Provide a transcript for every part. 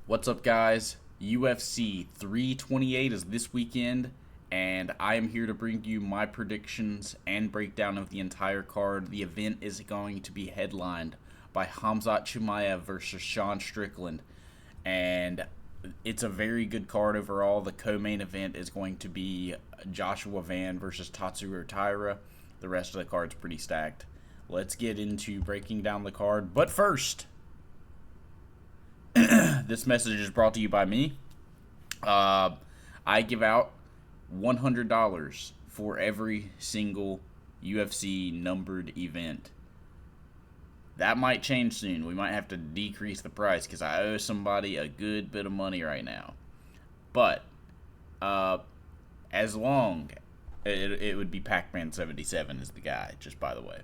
What's up, guys? UFC 328 is this weekend, and I am here to bring you my predictions and breakdown of the entire card. The event is going to be headlined by Khamzat Chimaev versus Sean Strickland, and it's a very good card overall. The co-main event is going to be Joshua Van versus Tatsuro Taira. The rest of the card's pretty stacked. Let's get into breaking down the card, but first, this message is brought to you by me. I give out $100 for every single UFC numbered event. That might change soon. We might have to decrease the price because I owe somebody a good bit of money right now. But as long it would be Pac-Man 77 is the guy, just by the way.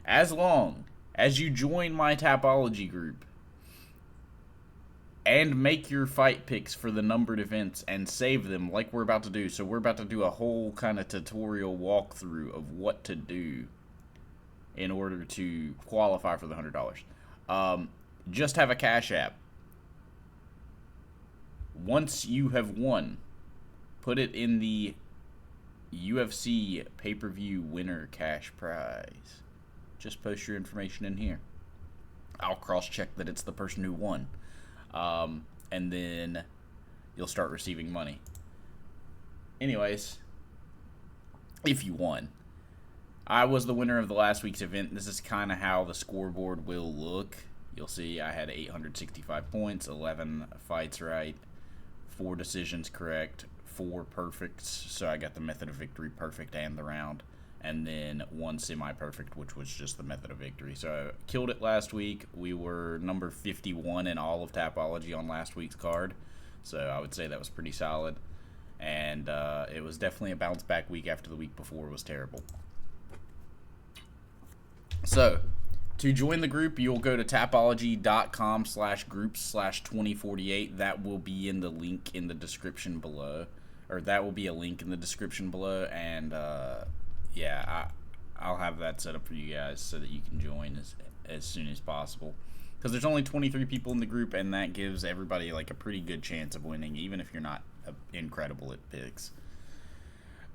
As long as you join my Tapology group and make your fight picks for the numbered events and save them like we're about to do. So we're about to do a whole kind of tutorial walkthrough of what to do in order to qualify for the $100. Just have a Cash App. Once you have won, put it in the UFC pay-per-view winner cash prize. Just post your information in here. I'll cross-check that it's the person who won. And then you'll start receiving money. Anyways, if you won. I was the winner of the last week's event. This is kind of how the scoreboard will look. You'll see I had 865 points, 11 fights right, 4 decisions correct, 4 perfects, so I got the method of victory perfect and the round, and then 1 semi-perfect, which was just the method of victory. So I killed it last week. We were number 51 in all of Tapology on last week's card, so I would say that was pretty solid. And it was definitely a bounce-back week after the week before was terrible. So, to join the group, you'll go to tapology.com/groups/2048. That will be in the link in the description below. Or that will be a link in the description below, and yeah, I'll have that set up for you guys so that you can join as soon as possible. Because there's only 23 people in the group, and that gives everybody like a pretty good chance of winning, even if you're not incredible at picks.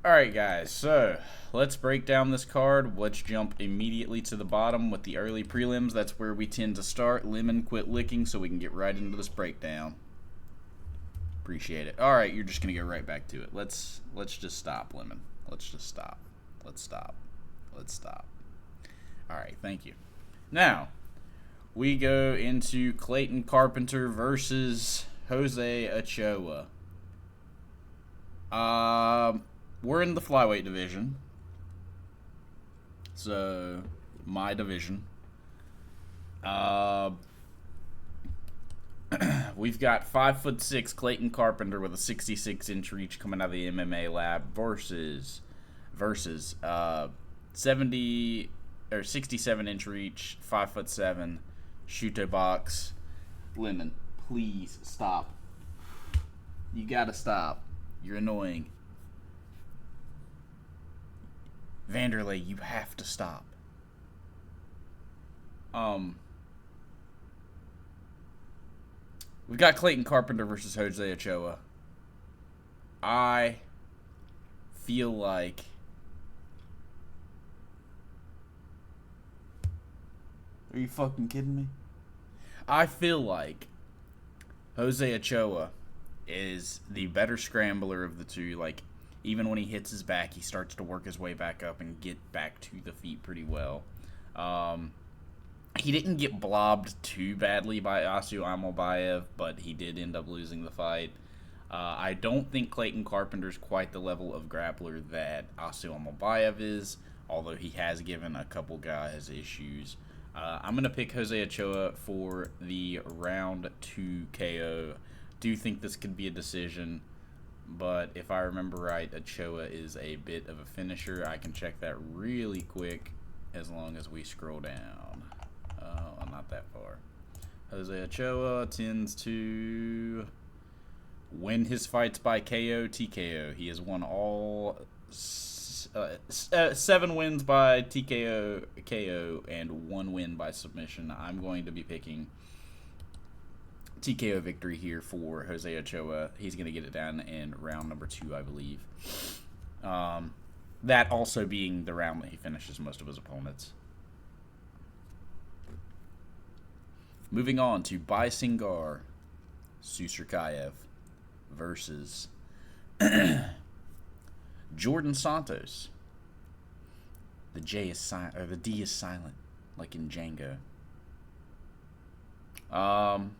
Alright, guys, so let's break down this card. Let's jump immediately to the bottom with the early prelims. That's where we tend to start. Lemon, quit licking so we can get right into this breakdown. Appreciate it. Alright, you're just going to go right back to it. Let's just stop, Lemon. Let's just stop. Let's stop. Alright, thank you. Now, we go into Clayton Carpenter versus Jose Ochoa. We're in the flyweight division. So, my division. We've got 5'6" Clayton Carpenter with a 66-inch reach coming out of the MMA lab versus 70 or 67-inch reach, 5'7", Shuto box. Lemon, please stop. You gotta stop. You're annoying. Vanderlei, you have to stop. We've got Clayton Carpenter versus Jose Ochoa. I feel like are you fucking kidding me? I feel like Jose Ochoa is the better scrambler of the two. Like, even when he hits his back, he starts to work his way back up and get back to the feet pretty well. He didn't get blobbed too badly by Asu Amobayev, but he did end up losing the fight. I don't think Clayton Carpenter's quite the level of grappler that Asu Amobayev is, although he has given a couple guys issues. I'm going to pick Jose Ochoa for the round 2 KO. Do think this could be a decision, but if I remember right, Ochoa is a bit of a finisher. I can check that really quick as long as we scroll down. Not that far. Jose Ochoa tends to win his fights by KO, TKO. He has won all 7 wins by TKO, KO, and 1 win by submission. I'm going to be picking TKO victory here for Jose Ochoa. He's going to get it down in round number 2, I believe. That also being the round that he finishes most of his opponents. Moving on to Baisingar Susurkayev versus Jordan Santos. The J is silent, or the D is silent, like in Django. Baisingar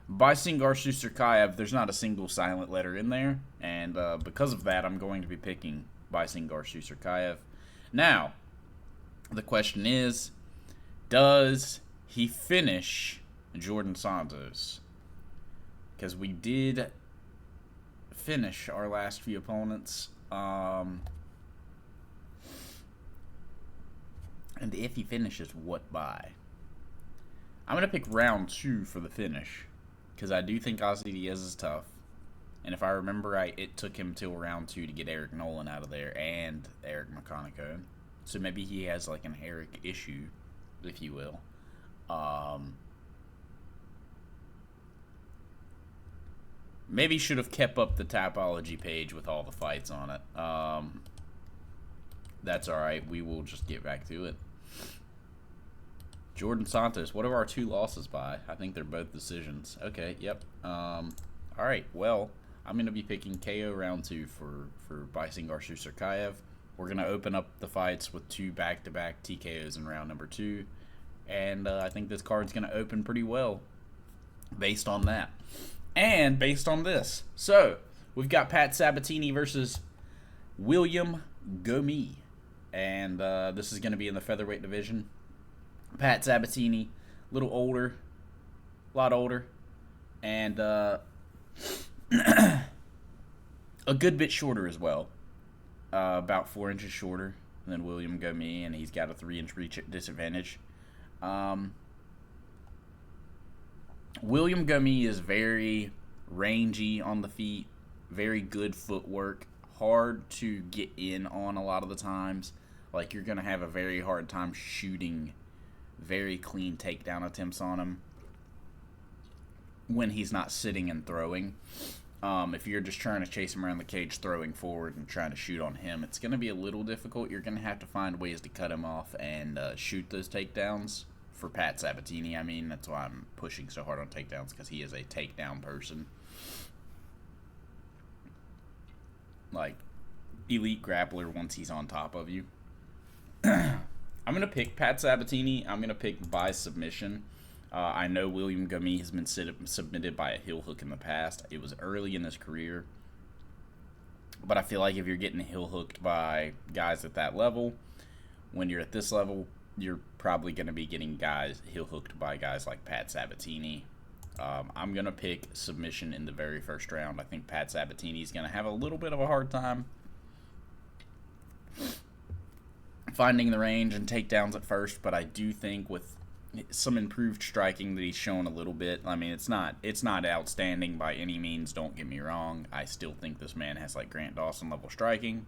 Susurkayev, there's not a single silent letter in there, and because of that, I'm going to be picking Baisingar Susurkayev. Now, the question is, does he finish Jordan Santos? Because we did finish our last few opponents. And if he finishes, what by? I'm going to pick round 2 for the finish, because I do think Ozzy Diaz is tough. And if I remember right, it took him till round 2 to get Eric Nolan out of there and Eric McConaughey. So maybe he has like an Eric issue, if you will. Maybe should have kept up the Tapology page with all the fights on it. That's alright. We will just get back to it. Jordan Santos. What are our 2 losses by? I think they're both decisions. Okay, yep. Alright, well, I'm going to be picking KO round 2 for Baisingar Susurkayev. We're going to open up the fights with 2 back-to-back TKOs in round number 2. And I think this card's going to open pretty well based on that. And based on this. So, we've got Pat Sabatini versus William Gomis. And this is going to be in the featherweight division. Pat Sabatini, a little older. A lot older. And a good bit shorter as well. About 4 inches shorter than William Gomis. And he's got a 3-inch reach disadvantage. William Gomis is very rangy on the feet, very good footwork, hard to get in on a lot of the times. Like, you're going to have a very hard time shooting very clean takedown attempts on him when he's not sitting and throwing. If you're just trying to chase him around the cage, throwing forward and trying to shoot on him, it's going to be a little difficult. You're going to have to find ways to cut him off and shoot those takedowns. For Pat Sabatini, I mean, that's why I'm pushing so hard on takedowns, because he is a takedown person. Like, elite grappler once he's on top of you. I'm going to pick Pat Sabatini. I'm going to pick by submission. I know William Gomis has been submitted by a heel hook in the past. It was early in his career. But I feel like if you're getting heel hooked by guys at that level, when you're at this level, you're probably going to be getting guys heel hooked by guys like Pat Sabatini. I'm going to pick submission in the very first round. I think Pat Sabatini is going to have a little bit of a hard time finding the range and takedowns at first, but I do think with some improved striking that he's shown a little bit. I mean, it's not outstanding by any means, don't get me wrong. I still think this man has like Grant Dawson level striking.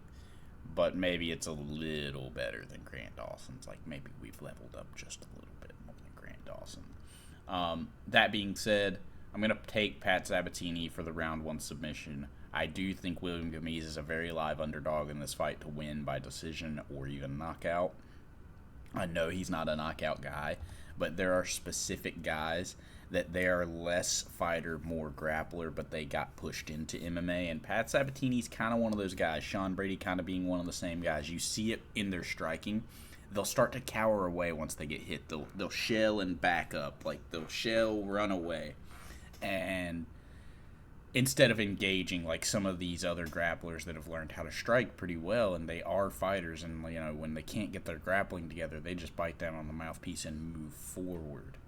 But maybe it's a little better than Grant Dawson's. Like, maybe we've leveled up just a little bit more than Grant Dawson. That being said, I'm going to take Pat Sabatini for the round 1 submission. I do think William Gomis is a very live underdog in this fight to win by decision or even knockout. I know he's not a knockout guy, but there are specific guys that they are less fighter, more grappler, but they got pushed into MMA. And Pat Sabatini's kind of one of those guys. Sean Brady kind of being one of the same guys. You see it in their striking. They'll start to cower away once they get hit. They'll shell and back up. Like, they'll shell, run away. And instead of engaging like some of these other grapplers that have learned how to strike pretty well, and they are fighters, and you know, when they can't get their grappling together, they just bite down on the mouthpiece and move forward.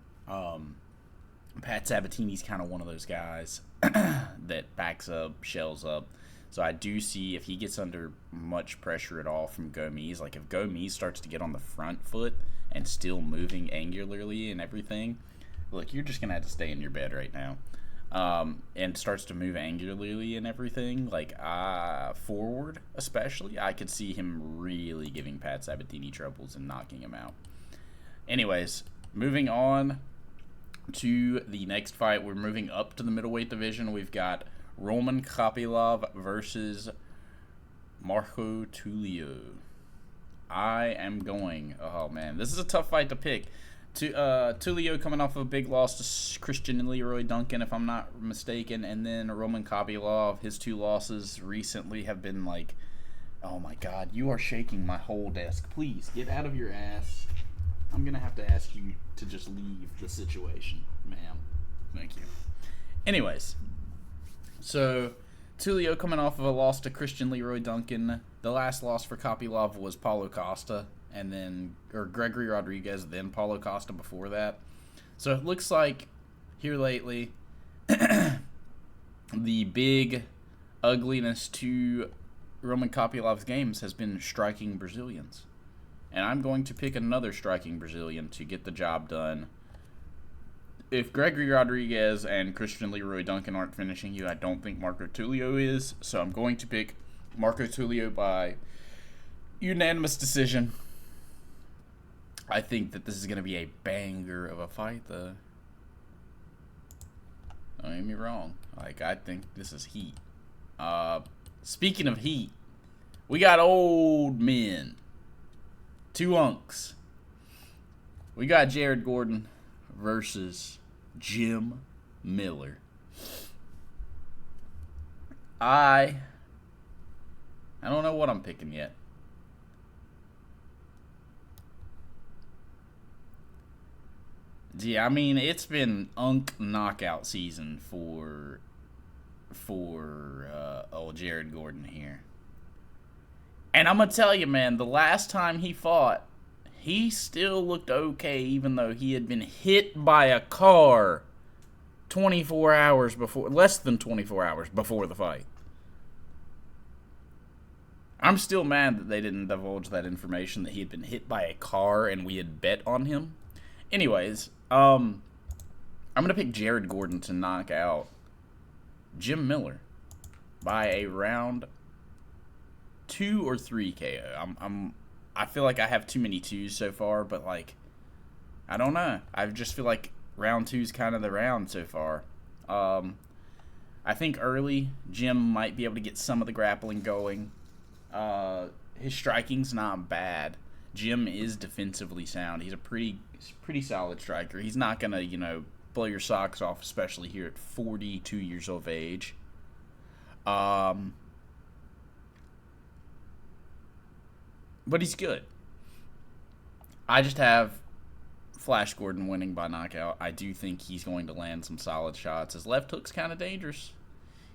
Pat Sabatini's kind of one of those guys that backs up, shells up. So I do see if he gets under much pressure at all from Gomis, like if Gomis starts to get on the front foot and still moving angularly and everything, look, you're just going to have to stay in your bed right now. And starts to move angularly and everything, like forward especially, I could see him really giving Pat Sabatini troubles and knocking him out. Anyways, moving on. to the next fight. We're moving up to the middleweight division. We've got Roman Kopylov versus Marco Tulio. I am going. Oh man, this is a tough fight to pick. Tulio coming off of a big loss to Christian Leroy Duncan, if I'm not mistaken, and then Roman Kopylov. His 2 losses recently have been like, oh my god, you are shaking my whole desk. Please get out of your ass. I'm gonna have to ask you to just leave the situation, ma'am. Thank you. Anyways, so Tulio coming off of a loss to Christian Leroy Duncan. The last loss for Kopylov was Paulo Costa, and then Gregory Rodriguez, then Paulo Costa before that. So it looks like here lately, the big ugliness to Roman Kopylov's games has been striking Brazilians. And I'm going to pick another striking Brazilian to get the job done. If Gregory Rodriguez and Christian Leroy Duncan aren't finishing you, I don't think Marco Tulio is. So I'm going to pick Marco Tulio by unanimous decision. I think that this is going to be a banger of a fight, though. Don't get me wrong. Like, I think this is heat. Speaking of heat, we got old men. 2 unks. We got Jared Gordon versus Jim Miller. I don't know what I'm picking yet. Yeah, I mean, it's been unk knockout season for old Jared Gordon here. And I'm going to tell you, man, the last time he fought, he still looked okay, even though he had been hit by a car 24 hours before, less than 24 hours before the fight. I'm still mad that they didn't divulge that information, that he had been hit by a car and we had bet on him. Anyways, I'm going to pick Jared Gordon to knock out Jim Miller by a round 2 or 3 KO. I feel like I have too many 2s so far, but like, I don't know. I just feel like round 2 is kind of the round so far. I think early Jim might be able to get some of the grappling going. His striking's not bad. Jim is defensively sound. He's a pretty solid striker. He's not gonna, blow your socks off, especially here at 42 years of age. But he's good. I just have Flash Gordon winning by knockout. I do think he's going to land some solid shots. His left hook's kind of dangerous.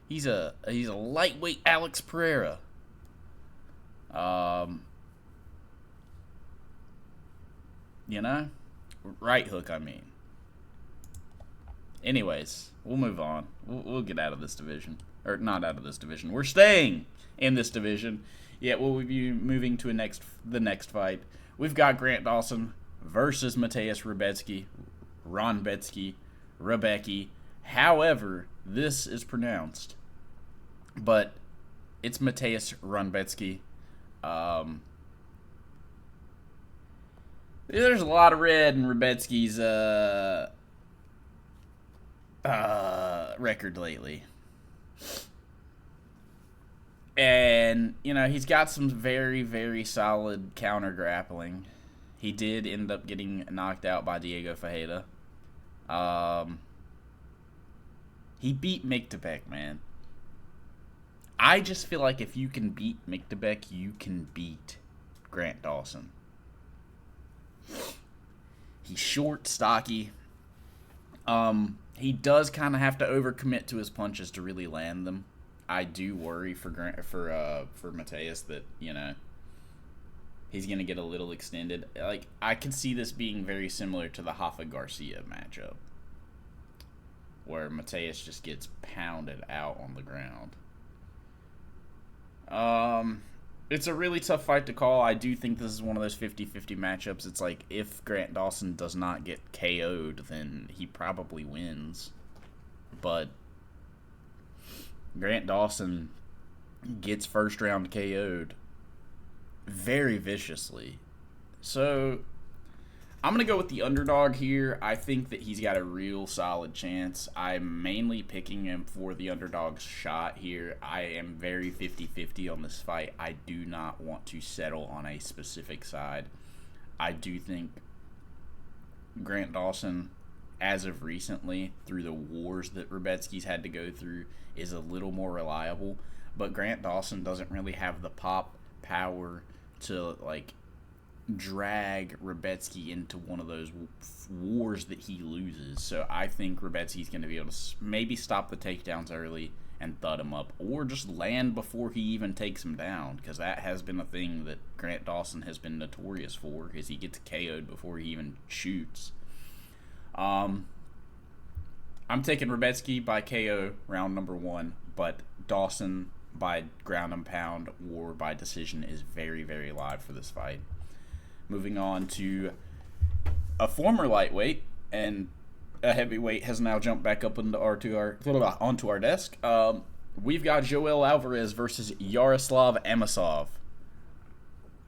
He's a lightweight Alex Pereira. Right hook, I mean. Anyways, we'll move on. We'll get out of this division. Or not out of this division. We're staying in this division. Yeah, we'll be moving to the next fight. We've got Grant Dawson versus Mateusz Rebecki. However, this is pronounced. But it's Mateusz Rebecki. There's a lot of red in Rebecki's record lately. And, he's got some very, very solid counter grappling. He did end up getting knocked out by Diego Ferreira. He beat Miktabek, man. I just feel like if you can beat Miktabek, you can beat Grant Dawson. He's short, stocky. He does kind of have to overcommit to his punches to really land them. I do worry for Mateusz that, he's going to get a little extended. Like, I can see this being very similar to the Hoffa Garcia matchup, where Mateusz just gets pounded out on the ground. It's a really tough fight to call. I do think this is one of those 50-50 matchups. It's like, if Grant Dawson does not get KO'd, then he probably wins. But Grant Dawson gets first round KO'd very viciously. So I'm going to go with the underdog here. I think that he's got a real solid chance. I'm mainly picking him for the underdog's shot here. I am very 50-50 on this fight. I do not want to settle on a specific side. I do think Grant Dawson, as of recently, through the wars that Rebetsky's had to go through, is a little more reliable. But Grant Dawson doesn't really have the pop power to, like, drag Rebetsky into one of those wars that he loses. So I think Rebetsky's going to be able to maybe stop the takedowns early and thud him up, or just land before he even takes him down, because that has been a thing that Grant Dawson has been notorious for, because he gets KO'd before he even shoots. I'm taking Rebetsky by KO round number 1, but Dawson by ground and pound or by decision is very, very live for this fight. Moving on to a former lightweight, and a heavyweight has now jumped back up onto our desk. We've got Joel Alvarez versus Yaroslav Amosov.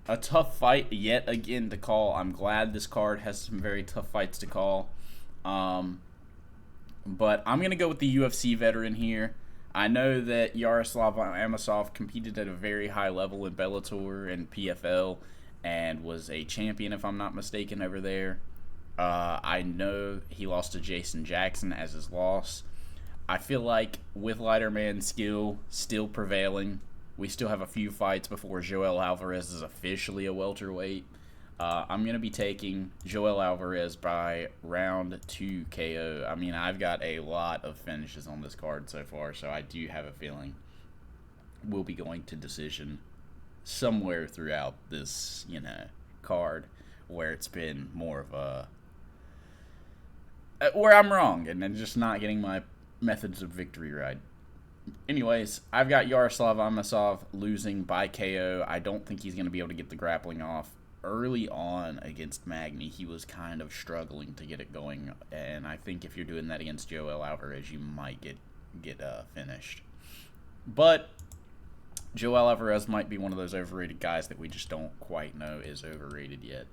A tough fight yet again to call. I'm glad this card has some very tough fights to call. But I'm going to go with the UFC veteran here. I know that Yaroslav Amosov competed at a very high level in Bellator and PFL and was a champion, if I'm not mistaken, over there. I know he lost to Jason Jackson as his loss. I feel like with lighter man skill still prevailing, we still have a few fights before Joel Alvarez is officially a welterweight. I'm going to be taking Joel Alvarez by round 2 KO. I mean, I've got a lot of finishes on this card so far, so I do have a feeling we'll be going to decision somewhere throughout this, card, where it's been more of a where I'm wrong and then just not getting my methods of victory right. Anyways, I've got Yaroslav Amosov losing by KO. I don't think he's going to be able to get the grappling off. Early on against Magny, he was kind of struggling to get it going, and I think if you're doing that against Joel Alvarez, you might get finished. But Joel Alvarez might be one of those overrated guys that we just don't quite know is overrated yet.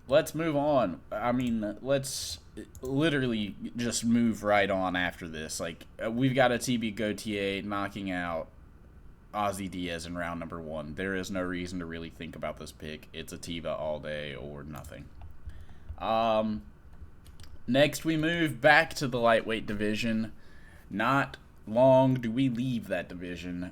Let's move on. I mean, let's literally just move right on after this. Like, we've got Atiba Gauthier knocking out Ozzy Diaz in round number 1. There is no reason to really think about this pick. It's Atiba all day or nothing. Next, we move back to the lightweight division. Not long do we leave that division.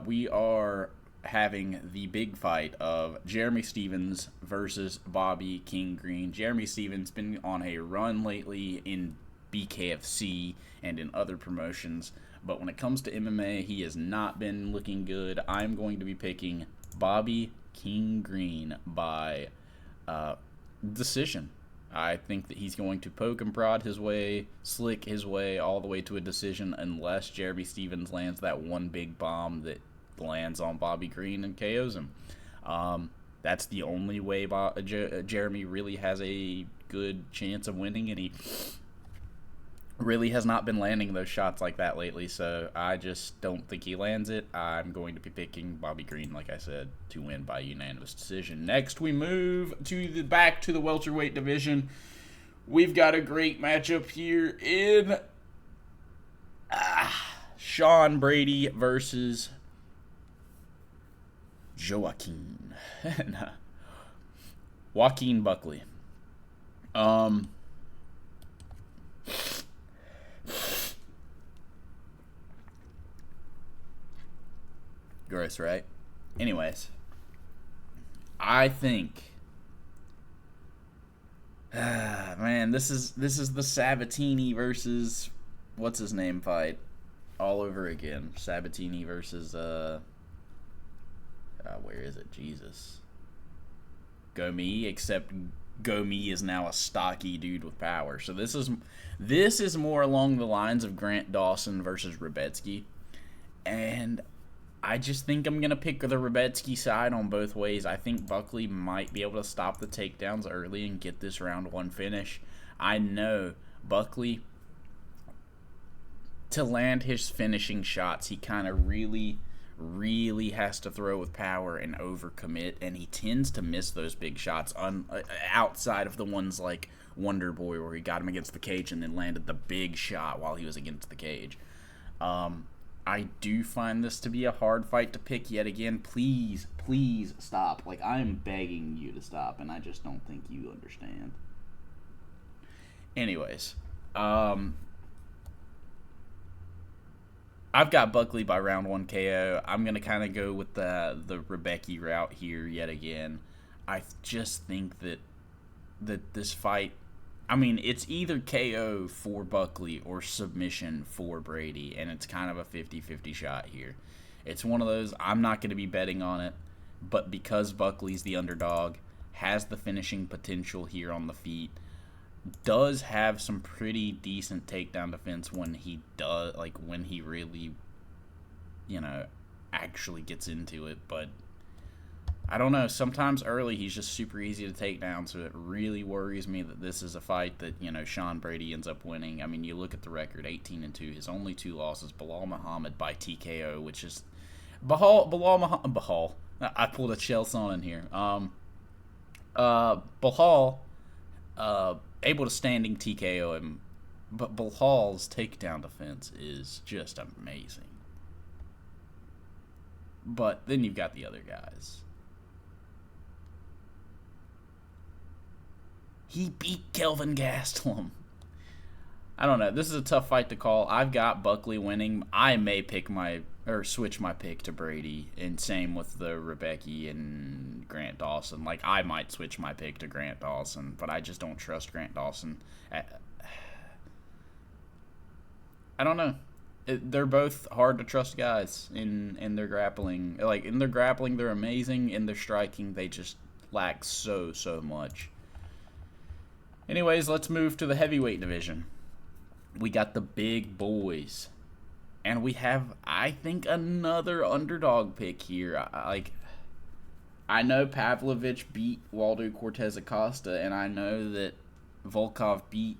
We are having the big fight of Jeremy Stephens versus Bobby King Green. Jeremy Stephens been on a run lately in BKFC and in other promotions, but when it comes to MMA, he has not been looking good. I'm going to be picking Bobby King Green by decision. I think that he's going to poke and prod his way, slick his way all the way to a decision, unless Jeremy Stephens lands that one big bomb that lands on Bobby Green and KOs him. That's the only way Jeremy really has a good chance of winning, and he really has not been landing those shots like that lately, so I just don't think he lands it. I'm going to be picking Bobby Green, like I said, to win by unanimous decision. Next, we move to back to the welterweight division. We've got a great matchup here in Sean Brady versus Joaquin Buckley. Gross, right? Anyways, I think, man, this is the Sabatini versus what's his name fight all over again. Sabatini versus where is it? Jesus. Gomi, except Gomi is now a stocky dude with power. So this is more along the lines of Grant Dawson versus Rebetsky, and I just think I'm going to pick the Rebetsky side on both ways. I think Buckley might be able to stop the takedowns early and get this round 1 finish. I know Buckley, to land his finishing shots, he kind of really, really has to throw with power and overcommit, and he tends to miss those big shots outside of the ones like Wonder Boy where he got him against the cage and then landed the big shot while he was against the cage. I do find this to be a hard fight to pick yet again. Please, please stop. Like, I'm begging you to stop, and I just don't think you understand. Anyways, I've got Buckley by round 1 KO. I'm going to kind of go with the Rebecca route here yet again. I just think that this fight, I mean, it's either KO for Buckley or submission for Brady, and it's kind of a 50-50 shot here. It's one of those, I'm not going to be betting on it, but because Buckley's the underdog, has the finishing potential here on the feet, does have some pretty decent takedown defense when he does, like when he really, actually gets into it. But I don't know, sometimes early he's just super easy to take down, so it really worries me that this is a fight that, Sean Brady ends up winning. I mean, you look at the record, 18-2, his only 2 losses, Bilal Muhammad by TKO, which is Bilal, I pulled a Chelson in here. Bilal, able to standing TKO him, but Bilal's takedown defense is just amazing. But then you've got the other guys. He beat Kelvin Gastelum. I don't know. This is a tough fight to call. I've got Buckley winning. I may switch my pick to Brady, and same with the Rebecca and Grant Dawson. Like, I might switch my pick to Grant Dawson, but I just don't trust Grant Dawson. I don't know. They're both hard to trust guys in their grappling. Like, in their grappling, they're amazing. In their striking, they just lack so much. Anyways, let's move to the heavyweight division. We got the big boys. And we have, I think, another underdog pick here. I know Pavlovich beat Waldo Cortez Acosta, and I know that Volkov beat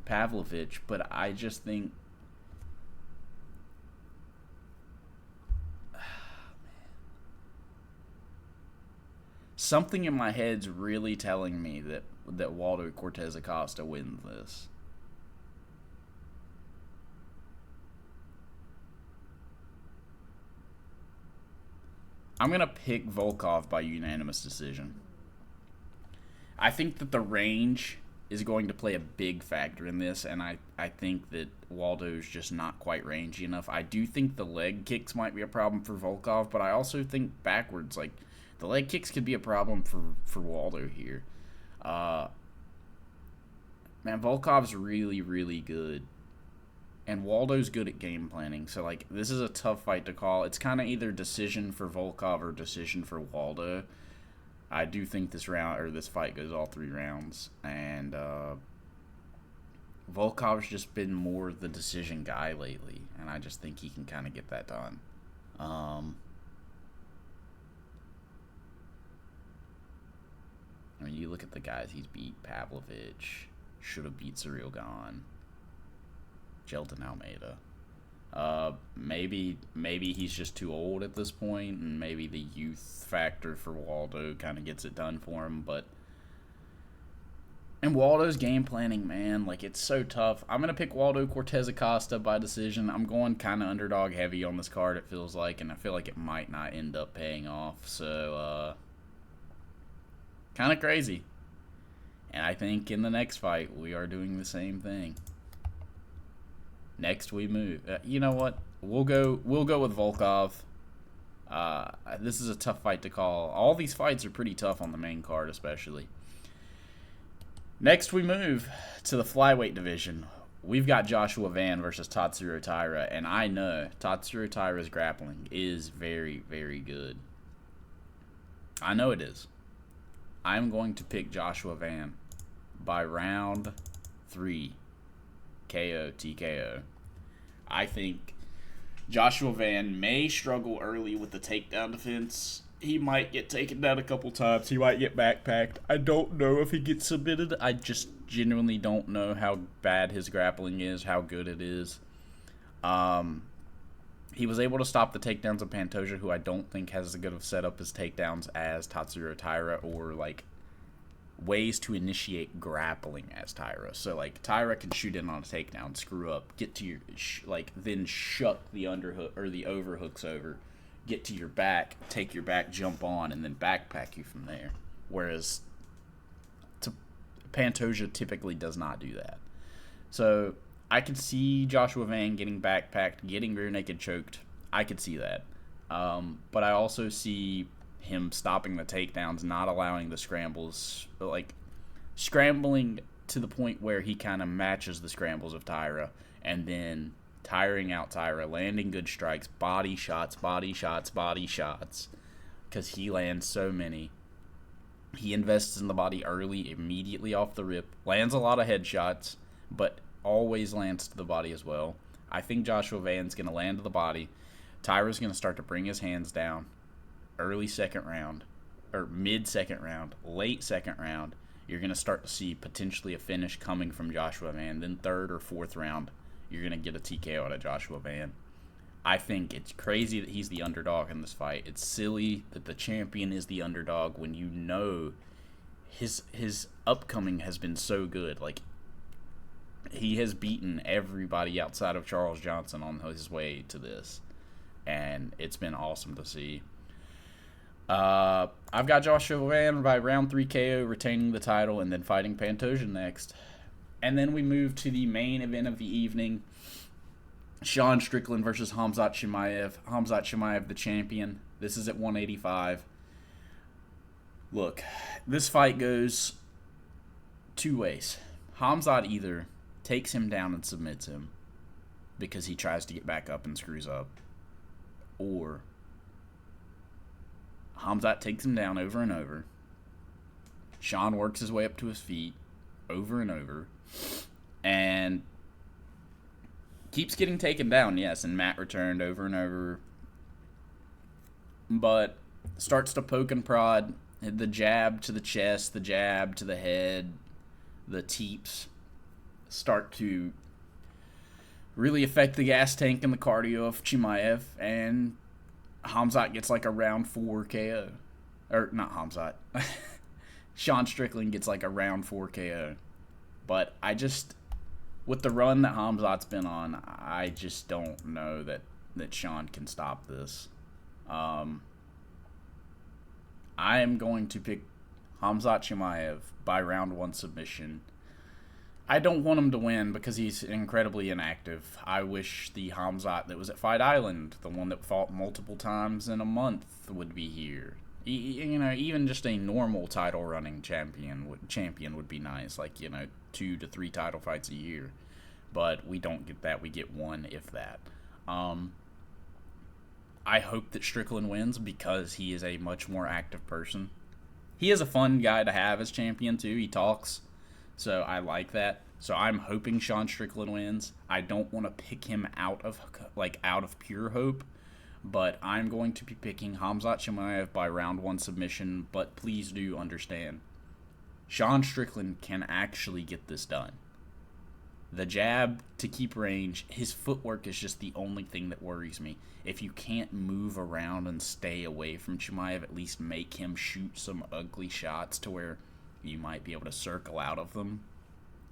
Pavlovich, but I just think... something in my head's really telling me that Waldo Cortez Acosta wins this. I'm going to pick Volkov by unanimous decision. I think that the range is going to play a big factor in this, and I think that Waldo's just not quite rangy enough. I do think the leg kicks might be a problem for Volkov, but I also think backwards, like, the leg kicks could be a problem for Waldo here. Man, Volkov's really, really good. And Waldo's good at game planning. So, like, this is a tough fight to call. It's kind of either decision for Volkov or decision for Waldo. I do think this fight goes all 3 rounds. And Volkov's just been more the decision guy lately. And I just think he can kind of get that done. I mean, you look at the guys he's beat. Pavlovich. Should have beat Cyril Gane. Jelton Almeida. Maybe he's just too old at this point, and maybe the youth factor for Waldo kind of gets it done for him. And Waldo's game planning, man, like, it's so tough. I'm gonna pick Waldo Cortez Acosta by decision. I'm going kind of underdog heavy on this card, it feels like, and I feel like it might not end up paying off. So kind of crazy. And I think in the next fight we are doing the same thing. Next we move. You know what? We'll go with Volkov. This is a tough fight to call. All these fights are pretty tough on the main card, especially. Next we move to the flyweight division. We've got Joshua Van versus Tatsuro Taira, and I know Tatsuro Taira's grappling is very, very good. I know it is. I'm going to pick Joshua Van by round 3. KO, TKO. I think Joshua Van may struggle early with the takedown defense. He might get taken down a couple times. He might get backpacked. I don't know if he gets submitted. I just genuinely don't know how bad his grappling is, how good it is. He was able to stop the takedowns of Pantoja, who I don't think has as good of setup as takedowns as Tatsuro Taira, or like ways to initiate grappling as Taira. So like Taira can shoot in on a takedown, screw up, get to your then shuck the underhook or the overhooks over, get to your back, take your back, jump on, and then backpack you from there. Whereas Pantoja typically does not do that. So I could see Joshua Van getting backpacked, getting rear naked choked. I could see that. But I also see him stopping the takedowns, not allowing the scrambles, like scrambling to the point where he kind of matches the scrambles of Taira, and then tiring out Taira, landing good strikes, body shots, because he lands so many. He invests in the body early, immediately off the rip, lands a lot of headshots, but always lands to the body as well. I think Joshua Van's going to land to the body. Taira's going to start to bring his hands down early second round, or mid-second round, late second round. You're going to start to see potentially a finish coming from Joshua Van. Then third or fourth round, you're going to get a TKO out of Joshua Van. I think it's crazy that he's the underdog in this fight. It's silly that the champion is the underdog when you know his upcoming has been so good. Like, he has beaten everybody outside of Charles Johnson on his way to this, and it's been awesome to see. I've got Joshua Van by round 3 KO, retaining the title, and then fighting Pantoja next. And then we move to the main event of the evening. Sean Strickland versus Khamzat Chimaev. Khamzat Chimaev, the champion. This is at 185. Look, this fight goes two ways. Khamzat either takes him down and submits him because he tries to get back up and screws up, or Khamzat takes him down over and over. Sean works his way up to his feet over and over, and keeps getting taken down, yes, and Matt returned over and over, but starts to poke and prod. The jab to the chest, the jab to the head, the teeps start to really affect the gas tank and the cardio of Chimaev, and Khamzat gets like a round 4 KO. Or, not Khamzat. Sean Strickland gets like a round 4 KO. But I just, with the run that Khamzat's been on, I just don't know that Sean can stop this. I am going to pick Khamzat Chimaev by round 1 submission. I don't want him to win because he's incredibly inactive. I wish the Khamzat that was at Fight Island, the one that fought multiple times in a month, would be here. Even just a normal title-running champion would be nice. 2 to 3 title fights a year. But we don't get that. We get 1, if that. I hope that Strickland wins because he is a much more active person. He is a fun guy to have as champion, too. He talks. So I like that. So I'm hoping Sean Strickland wins. I don't want to pick him out of pure hope, but I'm going to be picking Khamzat Chimaev by round 1 submission. But please do understand, Sean Strickland can actually get this done. The jab to keep range, his footwork is just the only thing that worries me. If you can't move around and stay away from Chimaev, at least make him shoot some ugly shots to where you might be able to circle out of them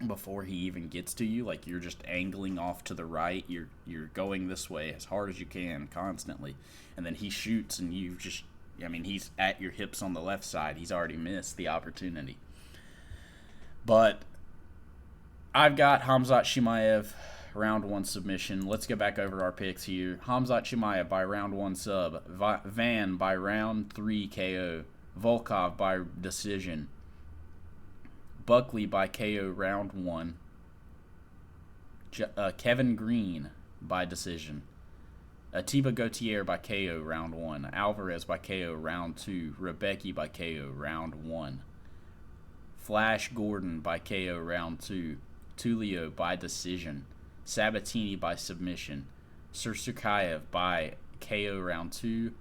before he even gets to you. Like, you're just angling off to the right, you're going this way as hard as you can constantly, and then he shoots and he's at your hips on the left side. He's already missed the opportunity. But I've got Khamzat Chimaev round 1 submission. Let's get back over our picks here. Khamzat Chimaev by round 1 sub, Van by round 3 KO, Volkov by decision, Buckley by KO round 1, Kevin Green by decision, Atiba Gautier by KO round 1, Alvarez by KO round 2, Rebecki by KO round 1, Flash Gordon by KO round 2, Tulio by decision, Sabatini by submission, Sursukayev by KO round 2,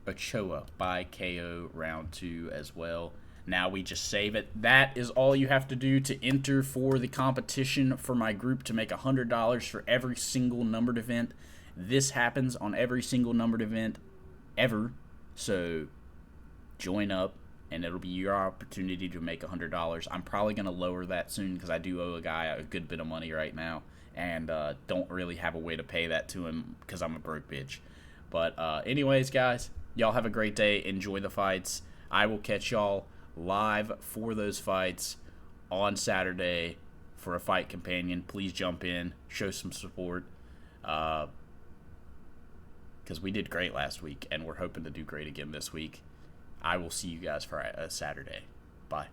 Ochoa by KO round 2 as well. Now we just save it. That is all you have to do to enter for the competition for my group to make $100 for every single numbered event. This happens on every single numbered event ever. So join up, and it'll be your opportunity to make $100. I'm probably going to lower that soon because I do owe a guy a good bit of money right now, and don't really have a way to pay that to him because I'm a broke bitch. But anyways, guys, y'all have a great day. Enjoy the fights. I will catch y'all live for those fights on Saturday for a fight companion. Please jump in, show some support, because we did great last week, and we're hoping to do great again this week. I will see you guys for Saturday. Bye.